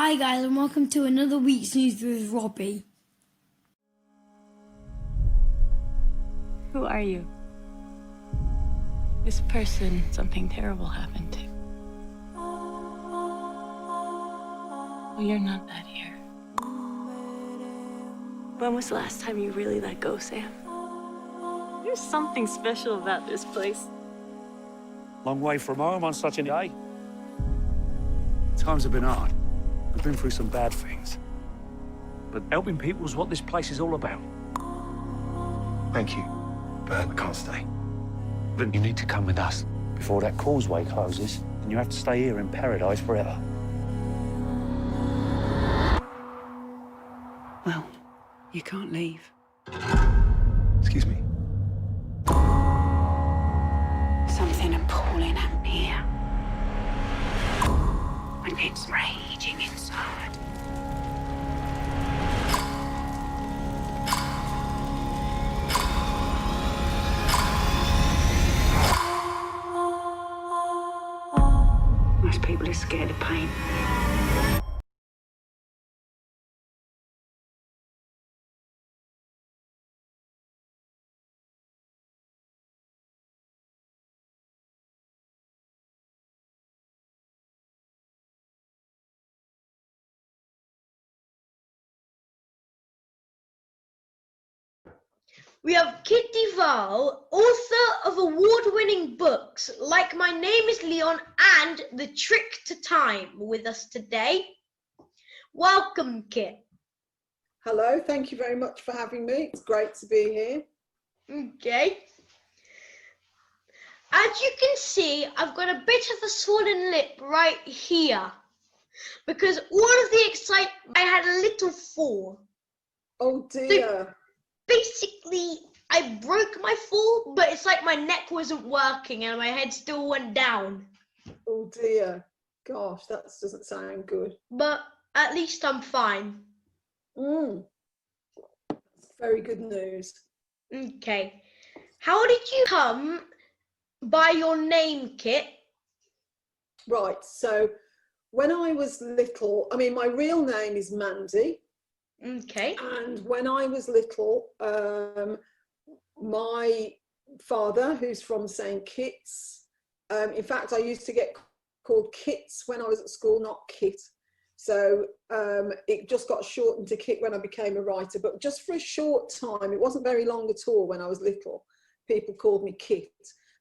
Hi guys and welcome to another week's news with Robbie. Who are you? This person something terrible happened to. Well, you're not that here. When was the last time you really let go, Sam? There's something special about this place. Long way from home on such a day. Times have been hard. We've been through some bad things. But helping people is what this place is all about. Thank you, but I can't stay. But you need to come with us before that causeway closes, and you have to stay here in paradise forever. Well, you can't leave. Excuse me? Something appalling happened here. And it's raging inside. Most people are scared of pain. We have Kit de Waal, author of award-winning books like My Name is Leon and The Trick to Time, with us today. Welcome, Kit. Hello, thank you very much for having me. It's great to be here. Okay. As you can see, I've got a bit of a swollen lip right here because all of the excitement, I had a little fall. Oh dear. Basically, I broke my fall, but it's like my neck wasn't working and my head still went down. Oh dear. Gosh, that doesn't sound good. But at least I'm fine. That's very good news. Okay. How did you come by your name, Kit? Right, so when I was little, my real name is Mandy. Okay. And when I was little, my father, who's from St. Kitts, in fact, I used to get called Kits when I was at school, not Kit. So it just got shortened to Kit when I became a writer, but just for a short time, it wasn't very long at all when I was little, people called me Kit.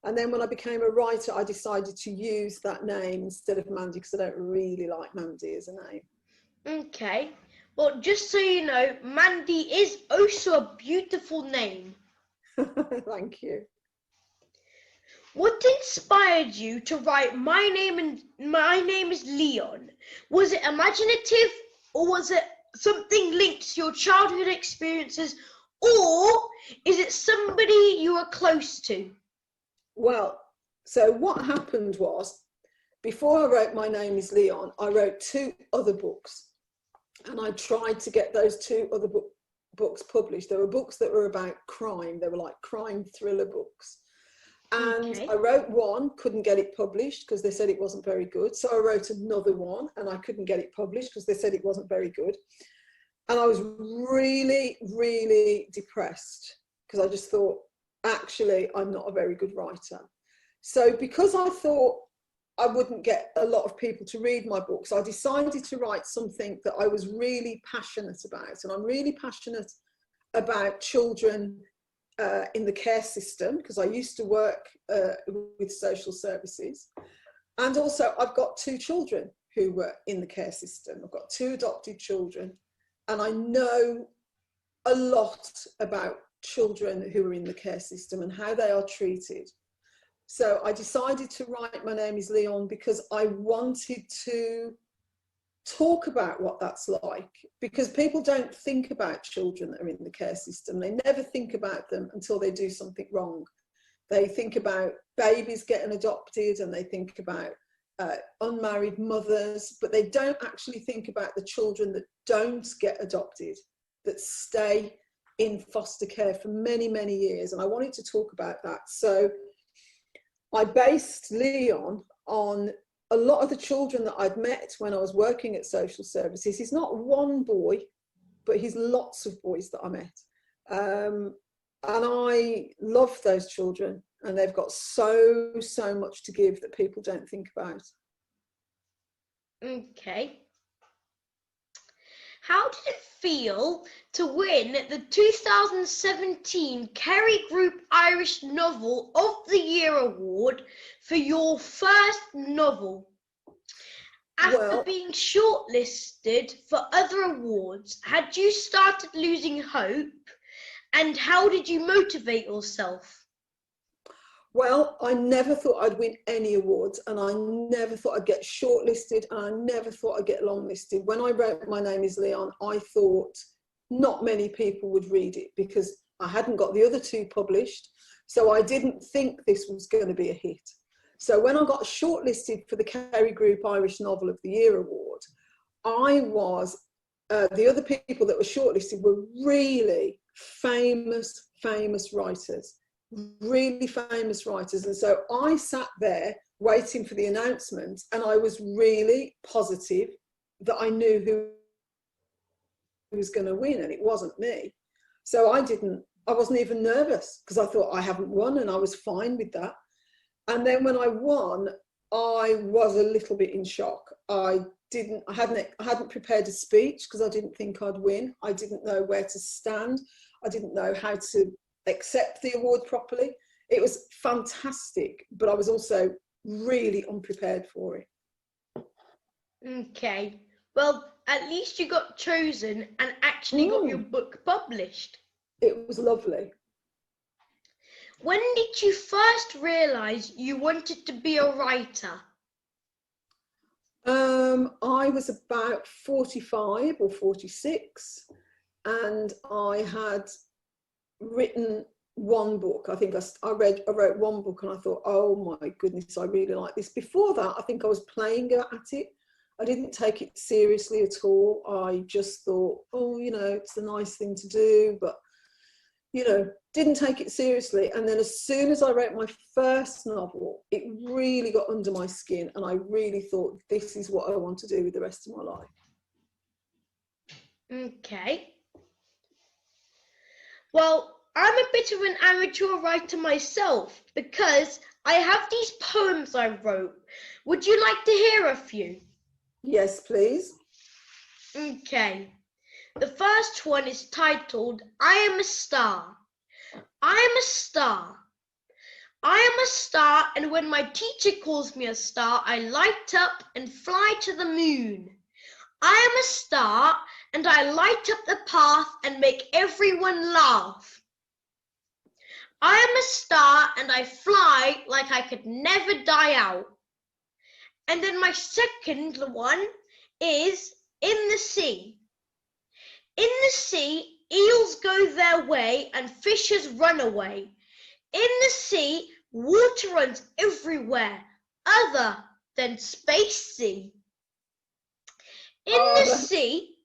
And then when I became a writer, I decided to use that name instead of Mandy because I don't really like Mandy as a name. Okay. Well, just so you know, Mandy is also a beautiful name. Thank you. What inspired you to write My Name is Leon? Was it imaginative, or was it something linked to your childhood experiences, or is it somebody you were close to? Well, so what happened was, before I wrote My Name is Leon, I wrote 2 other books. And I tried to get those 2 other books published. There were books that were about crime. They were like crime thriller books. And Okay. I wrote one, couldn't get it published because they said it wasn't very good. So I wrote another one and I couldn't get it published because they said it wasn't very good. And I was really, really depressed because I just thought, actually, I'm not a very good writer. So because I thought I wouldn't get a lot of people to read my books, I decided to write something that I was really passionate about. And I'm really passionate about children in the care system because I used to work with social services. And also I've got 2 children who were in the care system. I've got 2 adopted children and I know a lot about children who are in the care system and how they are treated. So I decided to write My Name is Leon because I wanted to talk about what that's like, because people don't think about children that are in the care system. They never think about them until they do something wrong. They think about babies getting adopted and they think about unmarried mothers, but they don't actually think about the children that don't get adopted, that stay in foster care for many, many years. And I wanted to talk about that. So I based Leon on a lot of the children that I'd met when I was working at social services, he's not one boy, but he's lots of boys that I met. And I love those children, and they've got so much to give that people don't think about. Okay. How did it feel to win the 2017 Kerry Group Irish Novel of the Year award for your first novel? After being shortlisted for other awards, had you started losing hope? And how did you motivate yourself? Well, I never thought I'd win any awards, and I never thought I'd get shortlisted, and I never thought I'd get longlisted. When I wrote My Name is Leon, I thought not many people would read it because I hadn't got the other two published. So I didn't think this was going to be a hit. So when I got shortlisted for the Kerry Group Irish Novel of the Year award, I was, the other people that were shortlisted were really famous writers. Really famous writers, and so I sat there waiting for the announcement, and I was really positive that I knew who was going to win, and it wasn't me. So I wasn't even nervous because I thought I haven't won, and I was fine with that. And then when I won, I was a little bit in shock. I hadn't prepared a speech because I didn't think I'd win. I didn't know where to stand. I didn't know how to accept the award properly. It was fantastic, but I was also really unprepared for it. Okay, well, at least you got chosen and actually got your book published. It was lovely. When did you first realise you wanted to be a writer? I was about 45 or 46, and I had written one book. I think I wrote one book, and I thought, oh my goodness, I really like this. Before that, I think I was playing at it. I didn't take it seriously at all. I just thought, oh, it's a nice thing to do, but didn't take it seriously. And then as soon as I wrote my first novel, it really got under my skin, and I really thought, this is what I want to do with the rest of my life. Okay. Well, I'm a bit of an amateur writer myself because I have these poems I wrote. Would you like to hear a few? Yes, please. Okay. The first one is titled, I Am a Star. I am a star. I am a star, and when my teacher calls me a star, I light up and fly to the moon. I am a star, and I light up the path and make everyone laugh. I am a star, and I fly like I could never die out. And then my second one is in the sea. In the sea, eels go their way and fishes run away. In the sea, water runs everywhere, other than space sea. In the sea,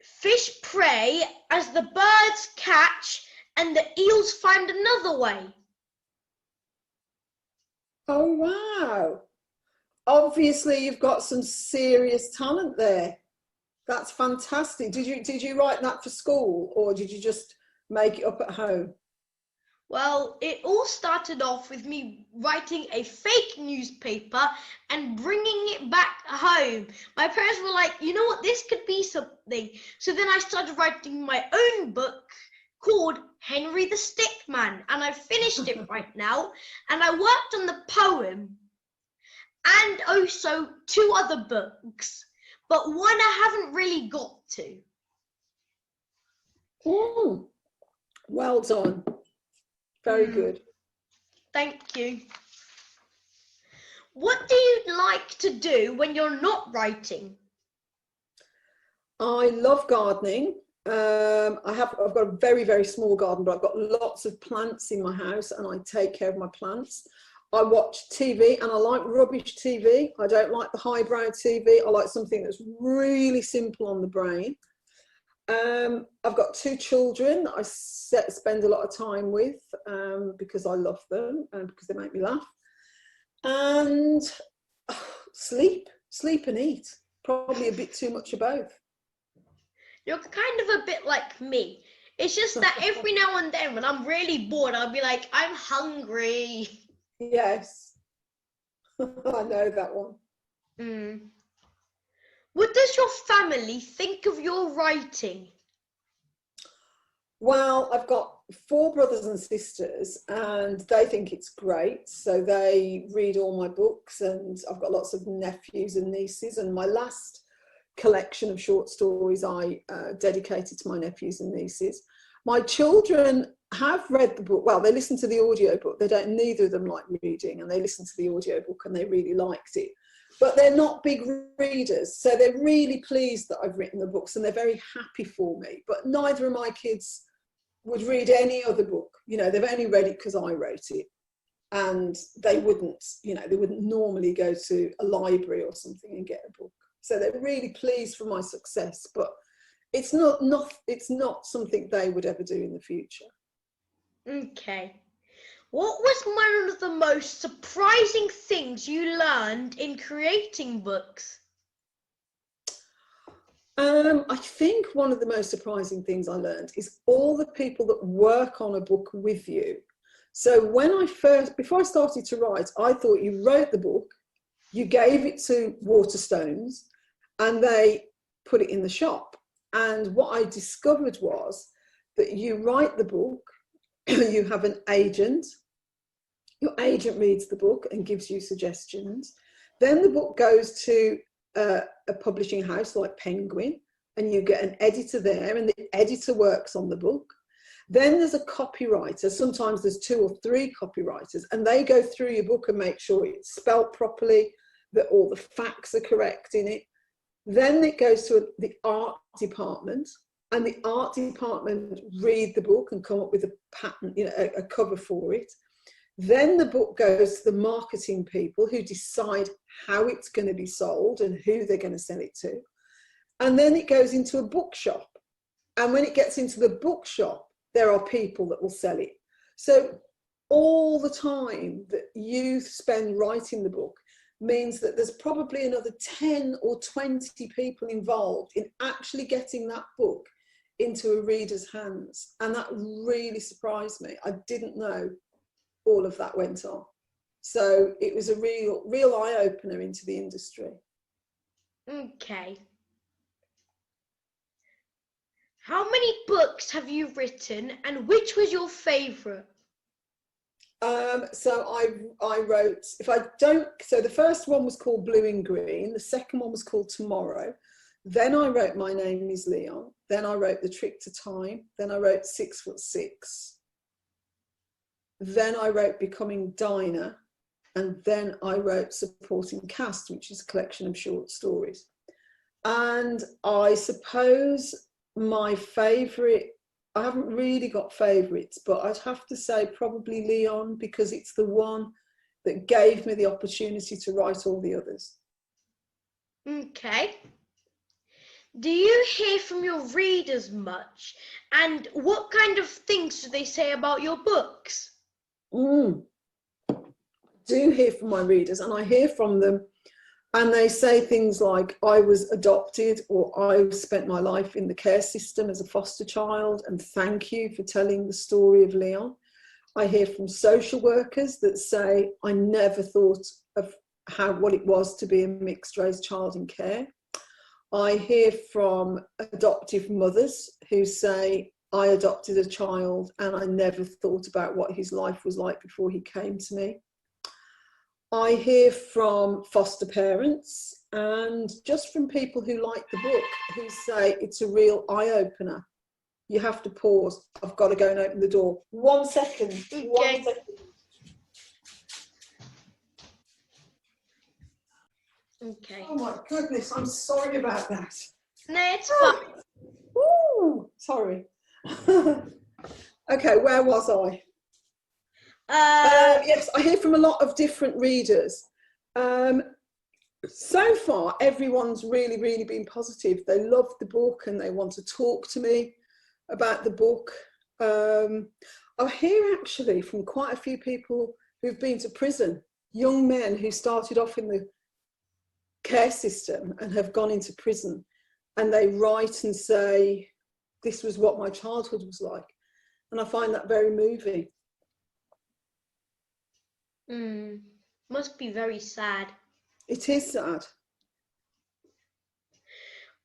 fish prey as the birds catch and the eels find another way. Oh, wow. Obviously, you've got some serious talent there. That's fantastic. Did you write that for school, or did you just make it up at home? Well, it all started off with me writing a fake newspaper and bringing it back home. My parents were like, you know what, this could be something. So then I started writing my own book called Henry the Stickman, and I finished it right now. And I worked on the poem and also 2 other books, but one I haven't really got to. Well done. Very good. Thank you. What do you like to do when you're not writing? I love gardening. I've got a very, very small garden, but I've got lots of plants in my house, and I take care of my plants. I watch TV, and I like rubbish TV. I don't like the highbrow TV. I like something that's really simple on the brain. I've got 2 children that I spend a lot of time with because I love them and because they make me laugh. And sleep and eat. Probably a bit too much of both. You're kind of a bit like me. It's just that every now and then when I'm really bored, I'll be like, I'm hungry. Yes. I know that one. What does your family think of your writing? Well, I've got 4 brothers and sisters and they think it's great. So they read all my books, and I've got lots of nephews and nieces, and my last collection of short stories I dedicated to my nephews and nieces. My children have read the book. Well, they listen to the audiobook. Neither of them like reading, and they listen to the audiobook and they really liked it. But they're not big readers, so they're really pleased that I've written the books and they're very happy for me. But neither of my kids would read any other book. You know, they've only read it because I wrote it, and they wouldn't normally go to a library or something and get a book. So they're really pleased for my success, but it's not something they would ever do in the future. Okay. What was one of the most surprising things you learned in creating books? I think one of the most surprising things I learned is all the people that work on a book with you. So before I started to write, I thought you wrote the book, you gave it to Waterstones, and they put it in the shop. And what I discovered was that you write the book, you have an agent, your agent reads the book and gives you suggestions. Then the book goes to a publishing house like Penguin, and you get an editor there, and the editor works on the book. Then there's a copywriter. Sometimes there's 2 or 3 copywriters, and they go through your book and make sure it's spelt properly, that all the facts are correct in it. Then it goes to the art department, and the art department read the book and come up with a pattern, a cover for it. Then the book goes to the marketing people who decide how it's going to be sold and who they're going to sell it to. And then it goes into a bookshop. And when it gets into the bookshop, there are people that will sell it. So all the time that you spend writing the book means that there's probably another 10 or 20 people involved in actually getting that book into a reader's hands. And that really surprised me. I didn't know all of that went on. So it was a real eye-opener into the industry. Okay. How many books have you written, and which was your favourite? So I wrote, so the first one was called Blue and Green, the second one was called Tomorrow, then I wrote My Name is Leon, then I wrote The Trick to Time, then I wrote 6'6", then I wrote Becoming Dinah, and then I wrote Supporting Cast, which is a collection of short stories. And I suppose my favourite, I haven't really got favourites, but I'd have to say probably Leon, because it's the one that gave me the opportunity to write all the others. Okay. Do you hear from your readers much? And what kind of things do they say about your books? I do hear from my readers, and I hear from them, and they say things like, I was adopted, or I spent my life in the care system as a foster child, and thank you for telling the story of Leon. I hear from social workers that say, I never thought of what it was to be a mixed-race child in care. I hear from adoptive mothers who say, I adopted a child and I never thought about what his life was like before he came to me. I hear from foster parents, and just from people who like the book, who say it's a real eye-opener. You have to pause. I've got to go and open the door. 1 second. Okay. 1 second. Okay. Oh my goodness, I'm sorry about that. No, it's fine. Ooh, sorry. Okay, where was I? Yes, I hear from a lot of different readers. So far, everyone's really been positive. They love the book and they want to talk to me about the book. I hear actually from quite a few people who've been to prison, young men who started off in the care system and have gone into prison, and they write and say, this was what my childhood was like. And I find that very moving. Must be very sad. It is sad.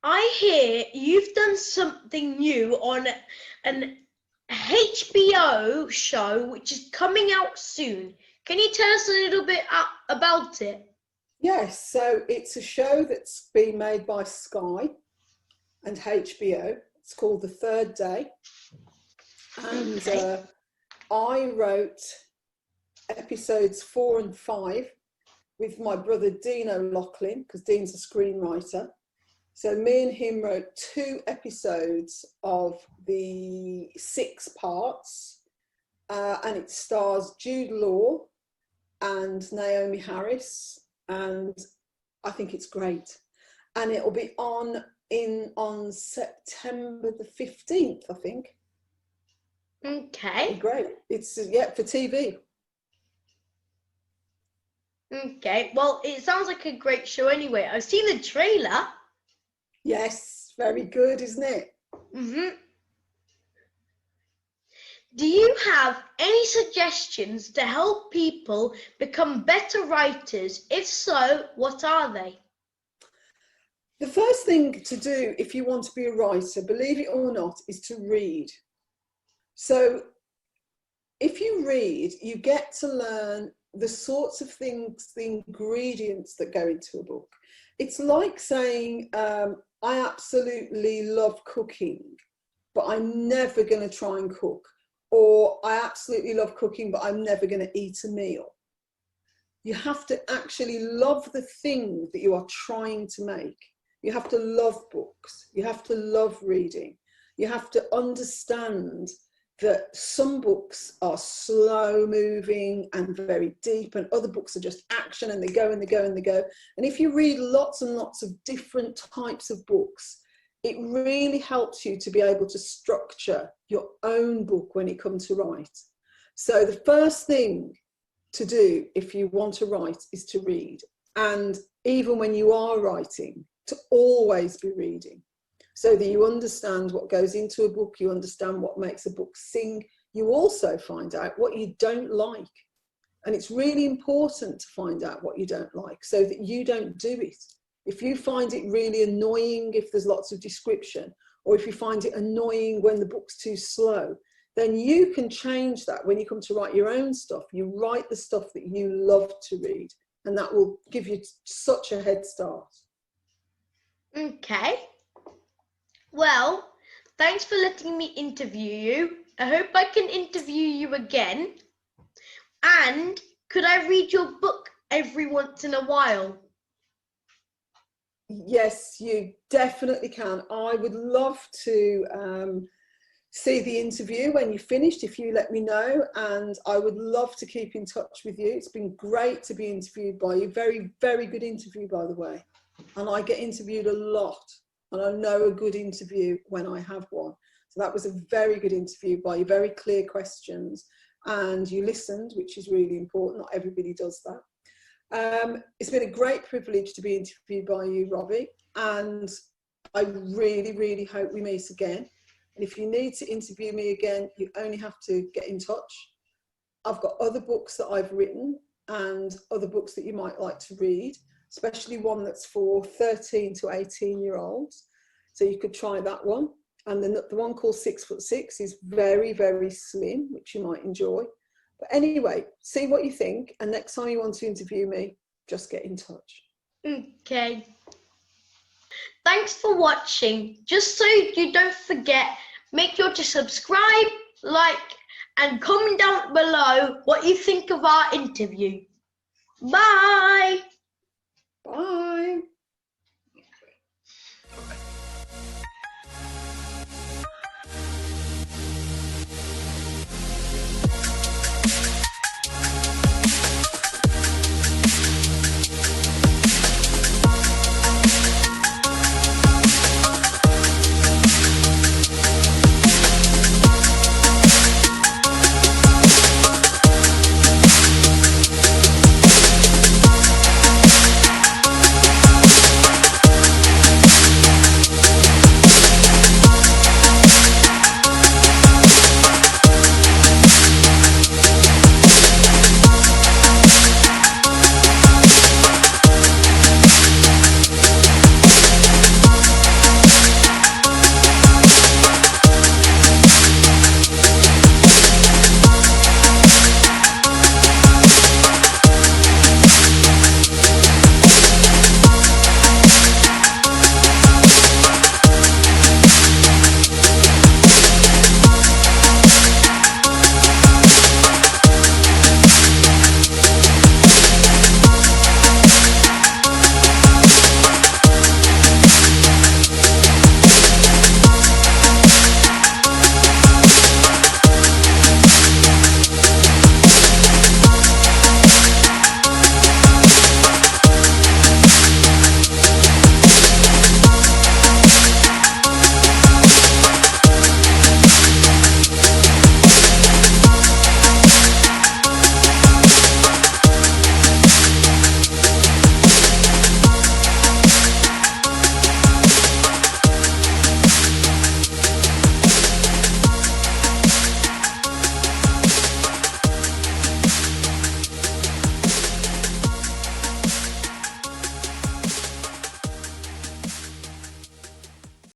I hear you've done something new on an HBO show which is coming out soon. Can you tell us a little bit about it? Yes, so it's a show that's been made by Sky and HBO. It's called The Third Day. And I wrote episodes 4 and 5 with my brother Dean O'Loughlin, because Dean's a screenwriter. So me and him wrote 2 episodes of the 6 parts, and it stars Jude Law and Naomi Harris, and I think it's great. And it'll be on September the 15th, I think. Okay. Great. It's for TV. Okay. Well, it sounds like a great show anyway. I've seen the trailer. Yes, very good, isn't it? Do you have any suggestions to help people become better writers? If so, what are they? The first thing to do if you want to be a writer, believe it or not, is to read. So if you read, you get to learn the sorts of things, the ingredients that go into a book. It's like saying, I absolutely love cooking, but I'm never going to try and cook. Or I absolutely love cooking, but I'm never going to eat a meal. You have to actually love the thing that you are trying to make. You have to love books. You have to love reading. You have to understand that some books are slow moving and very deep, and other books are just action, and they go and they go and they go. And if you read lots and lots of different types of books, it really helps you to be able to structure your own book when it comes to write. So the first thing to do if you want to write is to read. And even when you are writing, to always be reading, so that you understand what goes into a book, you understand what makes a book sing. You also find out what you don't like. And it's really important to find out what you don't like so that you don't do it. If you find it really annoying if there's lots of description, or if you find it annoying when the book's too slow, then you can change that when you come to write your own stuff. You write the stuff that you love to read, and that will give you such a head start. Okay. Well, thanks for letting me interview you. I hope I can interview you again. And could I read your book every once in a while? Yes, you definitely can. I would love to see the interview when you're finished, if you let me know, and I would love to keep in touch with you. It's been great to be interviewed by you. Very, very good interview, by the way. And I get interviewed a lot, and I know a good interview when I have one. So that was a very good interview by you, very clear questions, and you listened, which is really important. Not everybody does that. It's been a great privilege to be interviewed by you, Robbie, and I really, really hope we meet again. And if you need to interview me again, you only have to get in touch. I've got other books that I've written and other books that you might like to read, especially one that's for 13 to 18-year-olds. So you could try that one. And then the one called 6'6" is very, very slim, which you might enjoy. But anyway, see what you think. And next time you want to interview me, just get in touch. Okay. Thanks for watching. Just so you don't forget, make sure to subscribe, like, and comment down below what you think of our interview. Bye.